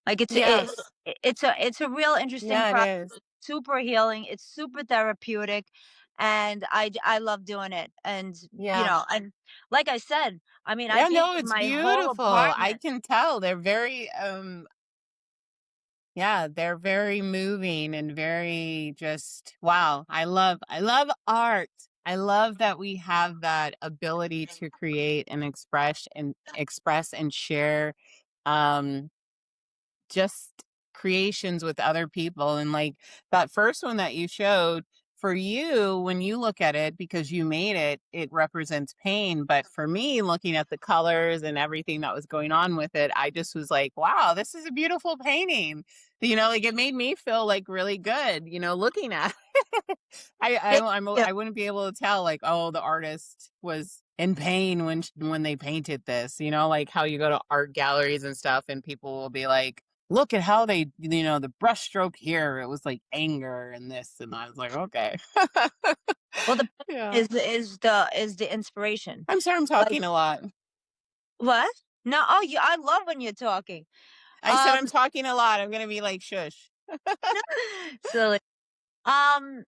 Like Yes. it's a real interesting Yeah, it process. is. Super healing. It's super therapeutic, and I love doing it. And Yeah. and like I said, I mean, I Yeah, painted no, it's my whole beautiful. I apartment. can tell. They're very yeah, they're very moving and very just wow. I love art. I love that we have that ability to create and express and share um just creations with other people. And like that first one that you showed, for you, when you look at it, because you made it, it represents pain. But for me, looking at the colors and everything that was going on with it, I just was like, wow, this is a beautiful painting. Like it made me feel like really good, looking at Thank you. I wouldn't be able to tell, like, oh, the artist was in pain when they painted this, like how you go to art galleries and stuff and people will be like, look at how they, the brushstroke here, it was like anger and this, and I was like, okay. Well, the point Yeah. is the inspiration. I'm sorry I'm Like talking a lot. what? No, oh, I love when you're talking. I said Um, I'm talking a lot. I'm gonna be like shush. silly. Um,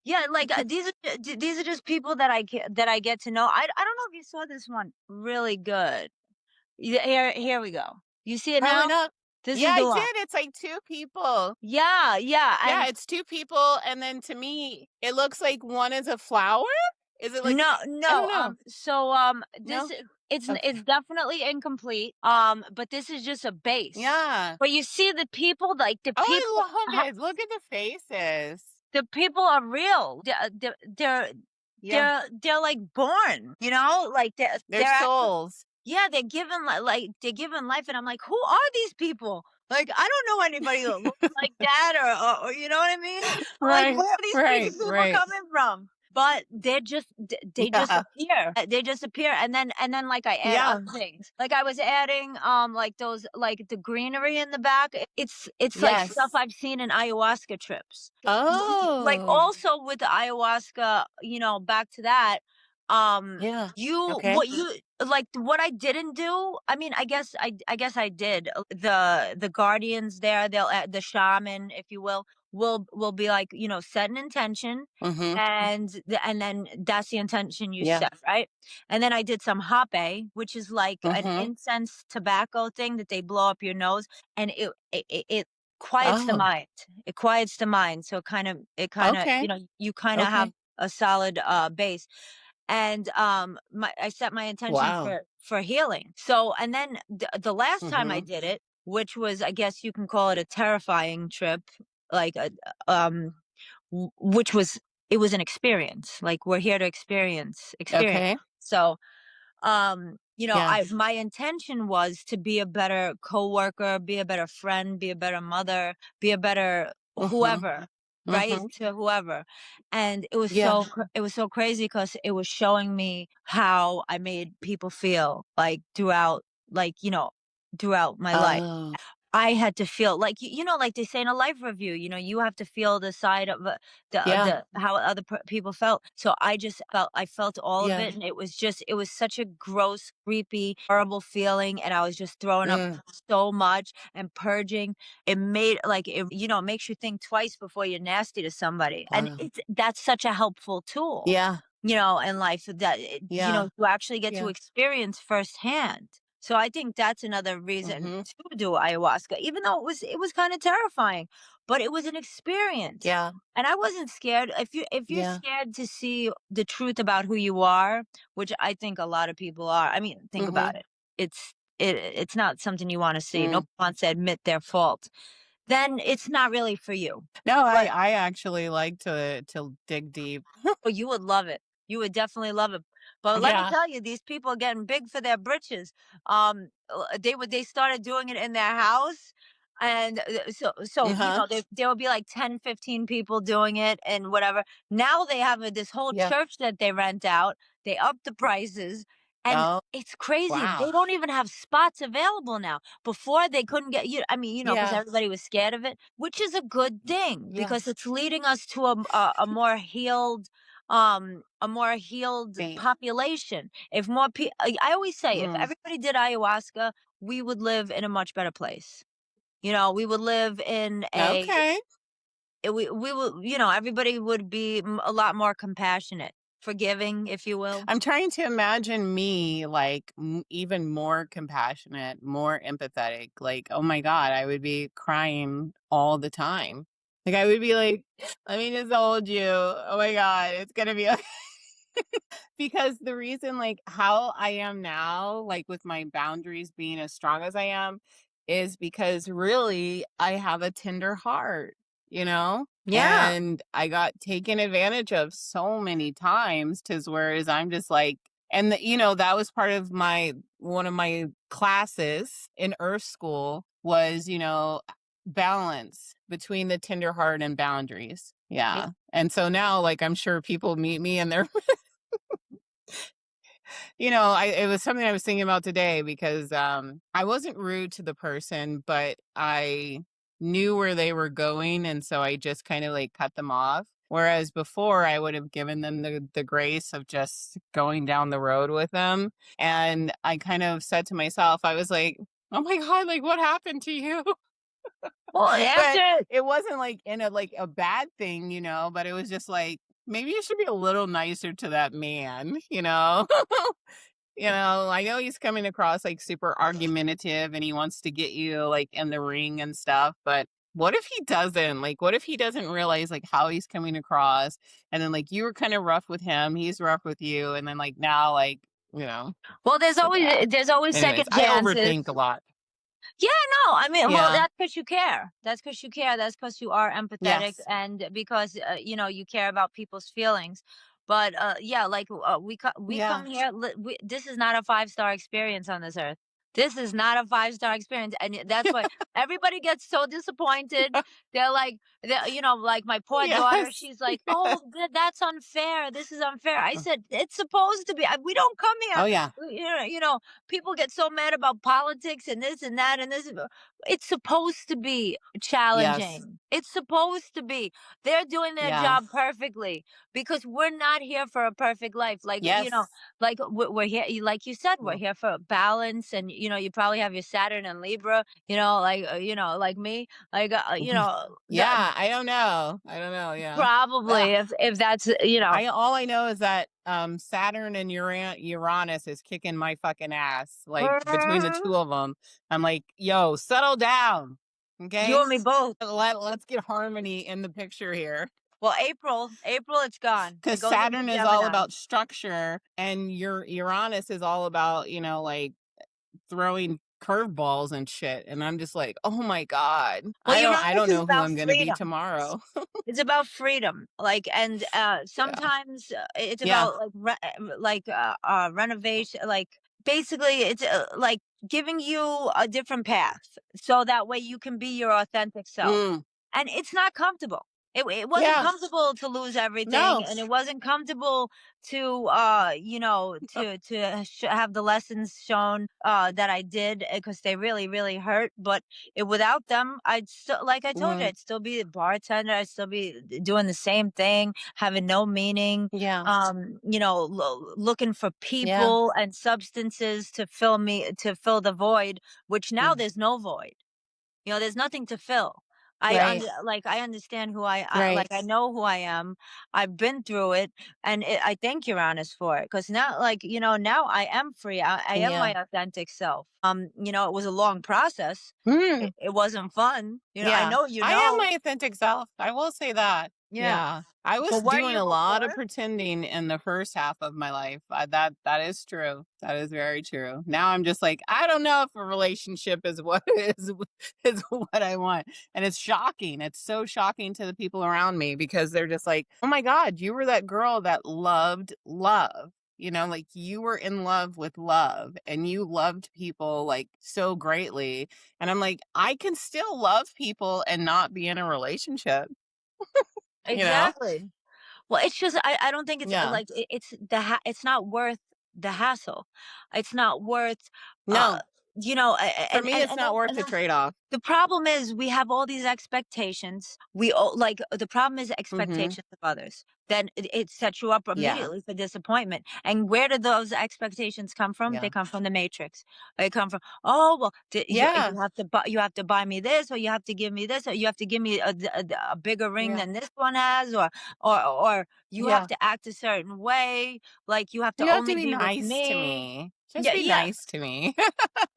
yeah, like these are just people that I get to know. I don't know if you saw this one really good. Here we go. You see it Probably now? not. This Yeah, is I the one. did. It's like two people. Yeah, yeah, Yeah, and it's two people, and then to me, it looks like one is a flower. Is it like no, I don't no. know. So No? it's Okay. definitely incomplete. But this is just a base. Yeah. But you see the people, like Oh, I love it. Look at the faces. the people are real. Yeah. They're like born. Like They're they're actually souls. yeah, they're given like they're given life, and I'm like, who are these people? Like, I don't know anybody that looks like that, or you know what I mean? I'm like, Right. where are these Right. freaking people Right. coming from? But they just Yeah. appear. They just appear, and then like I add Yeah. other things. Like I was adding like those like the greenery in the back. It's like stuff Yes. I've seen in ayahuasca trips. Like Oh. also with the ayahuasca, back to that, Yeah. you Okay. what you like what I didn't do, I mean, I guess I did. The guardians there, the shaman, if you will be like, set an intention, Mhm. and then that's the intention you Yeah. set, right? And then I did some hape, which is like an Mhm. incense tobacco thing that they blow up your nose, and it quiets the Oh. mind. It quiets the mind, so it kinda, Okay. you kinda have Okay. a solid base. And I set my intention Wow. for healing. So and then the last time I Mhm. did it, which was, I guess you can call it a terrifying trip, like a um which was, it was an experience. Like we're here to experience. Okay. So um Yeah. my intention was to be a better coworker, be a better friend, be a better mother, be a better Mhm. whoever, right? Mhm. To whoever. And Yeah. it was so crazy because it was showing me how I made people feel like throughout, like, throughout my life. Oh. I had to feel like like they say in a life review, you have to feel the side of Yeah. how other people felt. So I felt all of Yeah. it, and it was such a gross, creepy, horrible feeling, and I was just throwing up Mm. so much and purging. It made like it makes you think twice before you're nasty to somebody, and Wow. that's such a helpful tool. Yeah. In life that Yeah. you actually get to Yeah. experience firsthand. So I think that's another reason Mhm. to do ayahuasca, even though it was kind of terrifying, but it was an experience. Yeah. And I wasn't scared. If you're Yeah. scared to see the truth about who you are, which I think a lot of people are. I mean, think about Mhm. it. It's not something you want to see. Mm. Nobody wants to admit their fault. Then it's not really for you. No, But I actually like to dig deep. oh, you would love it. You would definitely love it. But let me Yeah. tell you, these people are getting big for their britches. They started doing it in their house, and Uh-huh. there will be like 10, 15 people doing it and whatever. Now they have this whole Yeah. church that they rent out. They up the prices, and Oh, it's crazy. wow. They don't even have spots available now. Before they couldn't get you. I mean, because Yeah. everybody was scared of it, which is a good thing Yeah. because it's leading us to a more healed Same. population. If more people, I always say, if Mm. everybody did ayahuasca, we would live in a much better place. We would live in Okay. we will, everybody would be a lot more compassionate, forgiving, if you will. I'm trying to imagine me like even more compassionate, more empathetic. Like, oh my God, I would be crying all the time. Like, I would be like, let me just hold you. Oh my God, it's going to be because the reason like how I am now, like with my boundaries being as strong as I am, is because really I have a tender heart, you know? Yeah. And I got taken advantage of so many times to whereas I'm just like and that was part of my one of my classes in earth school was, balance between the tender heart and boundaries. Yeah. Yeah. And so now like I'm sure people meet me and they're it was something I was thinking about today because I wasn't rude to the person, but I knew where they were going, and so I just kind of like cut them off. Whereas before, I would have given them the grace of just going down the road with them. And I kind of said to myself, I was like, "Oh my God, like what happened to you?" Well, But after it wasn't like in a bad thing, but it was just like maybe you should be a little nicer to that man, I know he's coming across like super argumentative and he wants to get you like in the ring and stuff, but what if he doesn't? Like, what if he doesn't realize like how he's coming across? And then like you were kind of rough with him, he's rough with you, and then like now, like, well, so yeah. there's always Anyways, second I chances. overthink a lot. Yeah, no, I mean, well, Yeah. that's because you care. That's because you care. That's because you are empathetic, Yes. and because you care about people's feelings. But yeah, like we come Yeah. here. This is not a 5-star experience on this earth. This is not a 5-star experience, and that's why everybody gets so disappointed. They're like, like my poor daughter. Yes. She's like, "Oh, that's unfair. This is unfair." I said, "It's supposed to be. We don't come here. Oh yeah. People get so mad about politics and this and that and this. It's supposed to be Yes. challenging. It's supposed to be. They're doing their Yeah. job perfectly because we're not here for a perfect life. Yes. Like we're here, like you said, we're Mm. here for balance. And, you probably have your Saturn and Libra, like me, like, Yeah, I don't know. I don't know. Yeah. probably if that's, I all I know is that Saturn and Uranus is kicking my fucking ass. Like between the two of them, I'm like, yo, settle down, you okay? and me both. Let's get harmony in the picture here, Well, April, it's gone. It because goes into Saturn is all Gemini. about structure, and your Uranus is all about like throwing curveballs and shit. And I'm just like, oh my God, Well, I Uranus don't is know who about I'm gonna be freedom. tomorrow. It's about freedom, like, and Yeah, sometimes it's yeah, about like renovation, like basically, it's, like giving you a different path, so that way you can be your authentic self. Mm. And it's not comfortable. It wasn't Yeah. comfortable to lose everything, No. and it wasn't comfortable to, have the lessons shown, that I did, because they really, really hurt, but without them, I'd still, like I told you, Mm. I'd still be a bartender, I'd still be doing the same thing, having no meaning, Yeah. looking for Yeah. people and substances to fill the void, which now Mm. there's no void. There's nothing to fill. Right. I understand Right. I know who I am. I've been through it, and I thank your honest for it, because now, now I am free. I am Yeah. my authentic self. It was a long process. Mm. It wasn't fun. I Yeah. know, I am my authentic self. I will say that. yeah. Yeah. I was But were doing you a lot of before? pretending in the first half of my life. That is true. That is very true. Now I'm just like, I don't know if a relationship is what is what I want. And it's shocking. It's so shocking to the people around me because they're just like, "Oh my god, you were that girl that loved love." Like you were in love with love and you loved people like so greatly. And I'm like, I can still love people and not be in a relationship, you know? Exactly. Well, it's just, I don't think it's, Yeah. like, it's not worth the hassle. It's not worth, uh, No, for and me, it's not worth and the then trade off. the problem is we have all these expectations. The problem is Hmm. expectations of others. Then it sets you up Yeah. immediately for disappointment. And where do those expectations come from? They Yeah. come from the matrix. They come from, oh well, Yeah. you have to buy me this, or you have to give me this, or you have to give me a bigger ring Yeah. than this one has, or you have Yeah. to act a certain way, like you have to You have to only be be with nice to me. me. Just Yeah, be yeah, nice to me.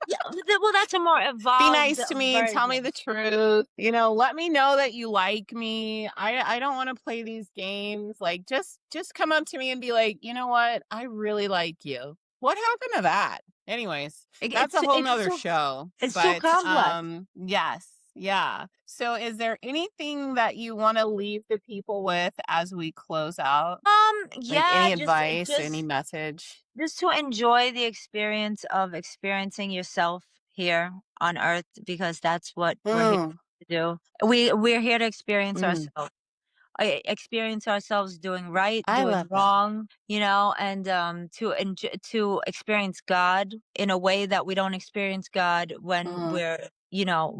yeah. Well, that's a more Be evolved nice to me, tell me version. the truth, let me know that you like me. I don't want to play these games. Like just come up to me and be like, "You know what? I really like you." What happened to that? Anyways, It, that's a whole it's nother so show. it's too But complex. yes. Yeah. So is there anything that you want to leave the people with as we close out? Like Yeah, any advice, any message? just to enjoy the experience of experiencing yourself here on Earth, because that's what we're here Mm, to do. We're here to experience mm. ourselves. Experience ourselves doing right, I doing love that. wrong, and to experience God in a way that we don't experience God Mm,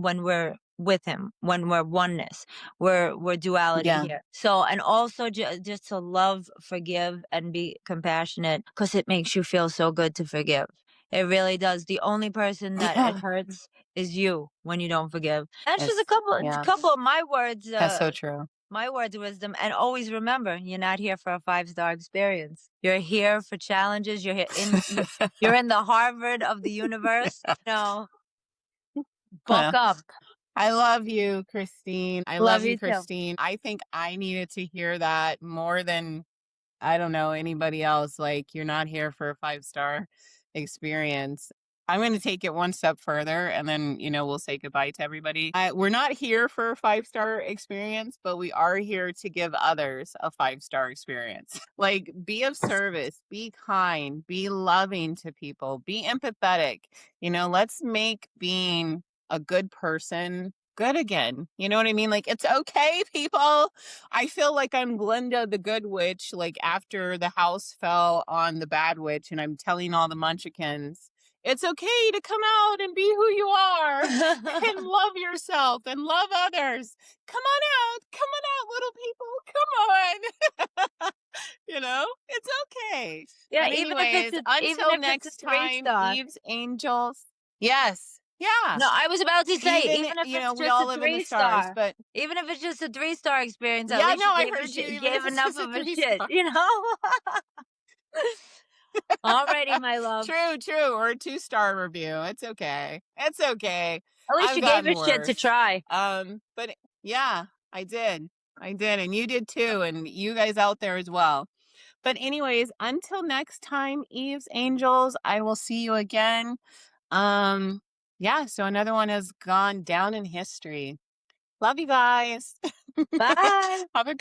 when we're with Him, when we're oneness, we're duality yeah. here. So, and also just to love, forgive, and be compassionate, because it makes you feel so good to forgive. It really does. The only person that it Yeah. hurts is you when you don't forgive. That's just It's a yeah. couple of my words. That's so true. My words of wisdom. And always remember, you're not here for a five-star experience. You're here for challenges. You're in the Harvard of the universe. Buck Well, up. I love you, Christine. I Love love you, you too. Christine. I think I needed to hear that more than I don't know anybody else. Like, you're not here for a five-star experience. I'm going to take it one step further and then, we'll say goodbye to everybody. We're not here for a five-star experience, but we are here to give others a five-star experience. Like, be of service, be kind, be loving to people, be empathetic. Let's make being a good person good again. You know what I mean? Like, it's okay, people. I feel like I'm Glinda the Good Witch, like after the house fell on the Bad Witch, and I'm telling all the Munchkins, it's okay to come out and be who you are and love yourself and love others. Come on out, little people. Come on. It's okay. Yeah, But, anyways, even until if it's a next three time, star. Eve's Angels. Yes. Yeah. No, I was about to say, Even, even if it's we just all a live in the three stars, star, but even if it's just a three-star experience, at yeah, least no, you I heard you, even if gave it's enough just a of a three shit, star. Alrighty, my love. True, true. Or a two-star review. It's okay. It's okay. At least I've you gave gotten a shit to worse. try. But yeah, I did. I did. And you did too. And you guys out there as well. But anyways, until next time, Eve's Angels, I will see you again. Um, yeah, so another one has gone down in history. Love you guys. Bye. Have a